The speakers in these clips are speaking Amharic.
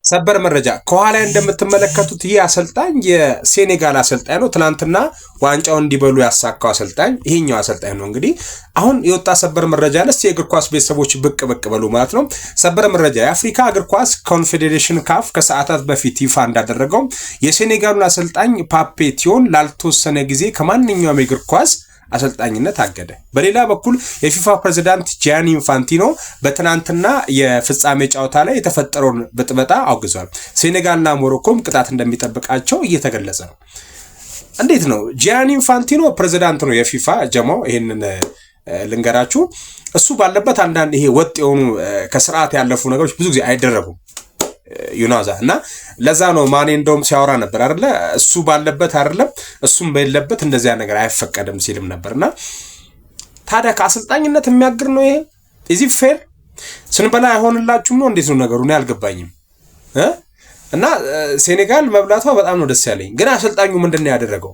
ሰበር መረጃ ከኋላ እንደምትመለከቱት ይህ አሰልጣኝ የሴኔጋል አሰልጣኝ ነው። ትናንትና ዋንጫውን እንዲበሉ ያሳካው አሰልጣኝ ይሄኛው አሰልጣኝ ነው። እንግዲህ አሁን የወጣ ሰበር መረጃ ለስ የእግር ኳስ ቤተሰቦች ብቅ በሉ ማለት ነው። ሰበር መረጃ የአፍሪካ እግር ኳስ ኮንፌዴሬሽን ካፍ ከሰዓታት በፊት ይፋ እንዳደረገው የሴኔጋሉን አሰልጣኝ ፓፔ ቲዮን ላልተወሰነ ጊዜ ከማንኛውም የእግር ኳስ አሰልጣኝነት አገደ። በሌላ በኩል የፊፋ ፕሬዝዳንት ጂያኒ ኢንፋንቲኖ በትናንትና የፍጻሜ ጨዋታ ላይ የተፈጠረውን ብጥበጣ አውግዟል። ሴኔጋልና ሞሮኮም ቅጣት እንደሚጠብቃቸው እየተገለጸ ነው። እንዴት ነው? ጂያኒ ኢንፋንቲኖ ፕሬዝዳንት ነው የፊፋ ጀማው። ይሄንን ልንገራችሁ። እሱ ባለበት አንዳንድ ይሄ ወጥ የሆኑ ከስርዓት ያለፉ ነገሮች ብዙ ጊዜ አይደረጉም ዩናዛ እና ለዛ ነው ማኔ እንደውም ሲያወራ ነበር አይደለ? እሱ ባለበት አይደለም እሱም በሌለበት እንደዚያ ነገር አይፈቀድም ሲልም ነበርና ታዲያ ከአሰልጣኝነት የሚያግር ነው ይሄ? እዚህ ፌር ስንበላ አይሆንላችሁም ነው? እንዴት ነው ነገሩ? ነው ያልገባኝም እና ሴኔጋል መብላቷ በጣም ነው ደስ ያለኝ። ግን አሰልጣኙ ምንድነው ያደረገው?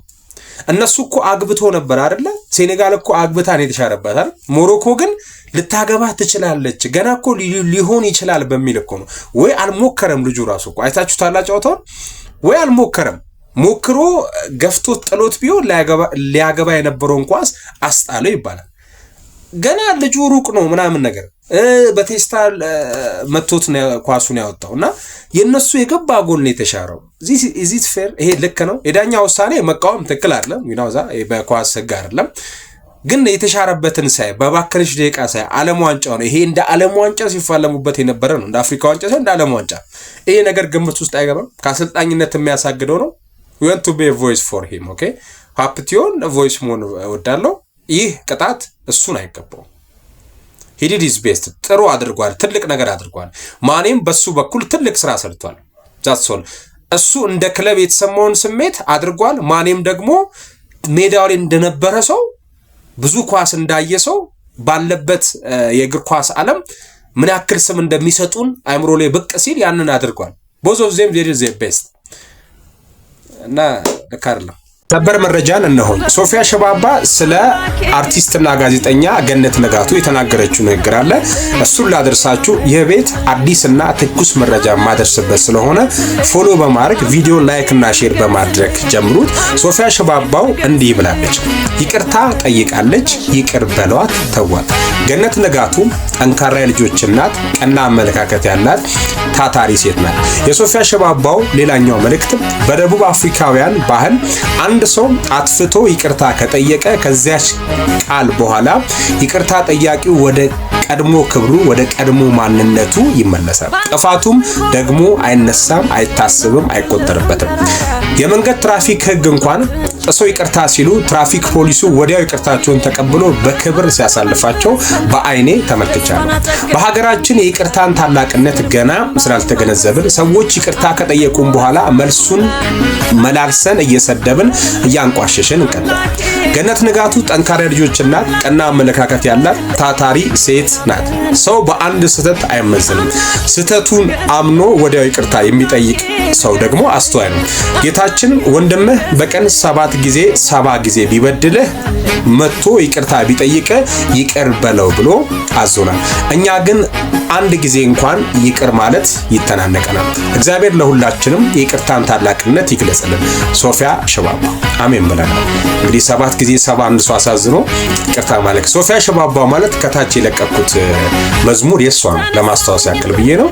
እነሱ እኮ አግብቶ ነበር አይደለ? ሴኔጋል እኮ አግብታ ነው የተሻረባት አይደል? ሞሮኮ ግን ልታገባ ትችላለች ገና እኮ ሊሆን ይችላል በሚል እኮ ነው። ወይ አልሞከረም ልጁ ራሱ እኮ አይታችሁ ታላጫውታው ወይ አልሞከረም። ሞክሮ ገፍቶት ጥሎት ቢሆን ሊያገባ የነበረውን ኳስ አስጣለው ይባላል። ገና ልጁ ሩቅ ነው ምናምን ነገር በቴስታ መቶት ነው ኳሱን ያወጣውና የነሱ የገባ ጎል ነው የተሻረው። እዚህ ፌር ይሄ ልክ ነው። የዳኛ ውሳኔ መቃወም ትክክል አይደለም። ይናውዛ በኳስ ህግ አይደለም። ግን የተሻረበትን ሳይ በባከነሽ ደቂቃ ሳይ ዓለም ዋንጫው ነው ይሄ እንደ ዓለም ዋንጫ ሲፋለሙበት የነበረ ነው። እንደ አፍሪካ ዋንጫ ሳይሆን እንደ ዓለም ዋንጫ ይሄ ነገር ግምት ውስጥ አይገባም። ከአሰልጣኝነት የሚያሳግደው ነው። we want to be a voice for him okay ፓፕቲዮን ቮይስ መሆን እወዳለሁ። ይህ ቅጣት እሱን አይገባው። he did his best ጥሩ አድርጓል። ትልቅ ነገር አድርጓል። ማኔም በሱ በኩል ትልቅ ስራ ሰርቷል። that's all እሱ እንደ ክለብ የተሰማውን ስሜት አድርጓል። ማኔም ደግሞ ሜዳው ላይ እንደነበረ ሰው ብዙ ኳስ እንዳየ ሰው ባለበት የእግር ኳስ ዓለም ምን ያክል ስም እንደሚሰጡን አይምሮ ላይ ብቅ ሲል ያንን አድርጓል። both of them they did their best እና ለካርላ ሰበር መረጃን እነሆ። ሶፊያ ሸባባ ስለ አርቲስትና ጋዜጠኛ ገነት ንጋቱ የተናገረችው ንግግር አለ። እሱን ላደርሳችሁ። የቤት አዲስና ትኩስ መረጃ ማደርስበት ስለሆነ ፎሎ በማድረግ ቪዲዮ ላይክ እና ሼር በማድረግ ጀምሩት። ሶፊያ ሸባባው እንዲህ ብላለች። ይቅርታ ጠይቃለች፣ ይቅር በሏት ተዋት። ገነት ንጋቱ ጠንካራ ልጆች እናት፣ ቀና አመለካከት ያላት ታታሪ ሴት ናት። የሶፊያ ሸባባው ሌላኛው መልእክት በደቡብ አፍሪካውያን ባህል አንድ ሰው አጥፍቶ ይቅርታ ከጠየቀ ከዚያች ቃል በኋላ ይቅርታ ጠያቂው ወደ ቀድሞ ክብሩ ወደ ቀድሞ ማንነቱ ይመለሳል። ጥፋቱም ደግሞ አይነሳም፣ አይታሰብም፣ አይቆጠርበትም። የመንገድ ትራፊክ ህግ እንኳን ጥሰው ይቅርታ ሲሉ ትራፊክ ፖሊሱ ወዲያው ይቅርታቸውን ተቀብሎ በክብር ሲያሳልፋቸው በአይኔ ተመልክቻለሁ። በሀገራችን የይቅርታን ታላቅነት ገና ስላልተገነዘብን ሰዎች ይቅርታ ከጠየቁን በኋላ መልሱን መላልሰን እየሰደብን እያንቋሸሽን እንቀጥላለን። ገነት ንጋቱ ጠንካራ ልጆች እናት፣ ቀና አመለካከት ያላት ታታሪ ሴት ናት። ሰው በአንድ ስህተት አይመዘንም። ስህተቱን አምኖ ወዲያው ይቅርታ የሚጠይቅ ሰው ደግሞ አስተዋይ ነው። ጌታችን ወንድምህ በቀን 7 ጊዜ 70 ጊዜ ቢበድልህ መጥቶ ይቅርታ ቢጠይቅ ይቅር በለው ብሎ አዞናል። እኛ ግን አንድ ጊዜ እንኳን ይቅር ማለት ይተናነቀናል። እግዚአብሔር ለሁላችንም የይቅርታን ታላቅነት ይግለጽልን። ሶፊያ ሸባባ አሜን ብለናል። እንግዲህ 7 ጊዜ 71 ሰው አሳዝኖ ይቅርታ ማለት ሶፊያ ሸባባ ማለት ከታች የለቀኩት መዝሙር የሷ ነው ለማስታወስ ያክል ብዬ ነው።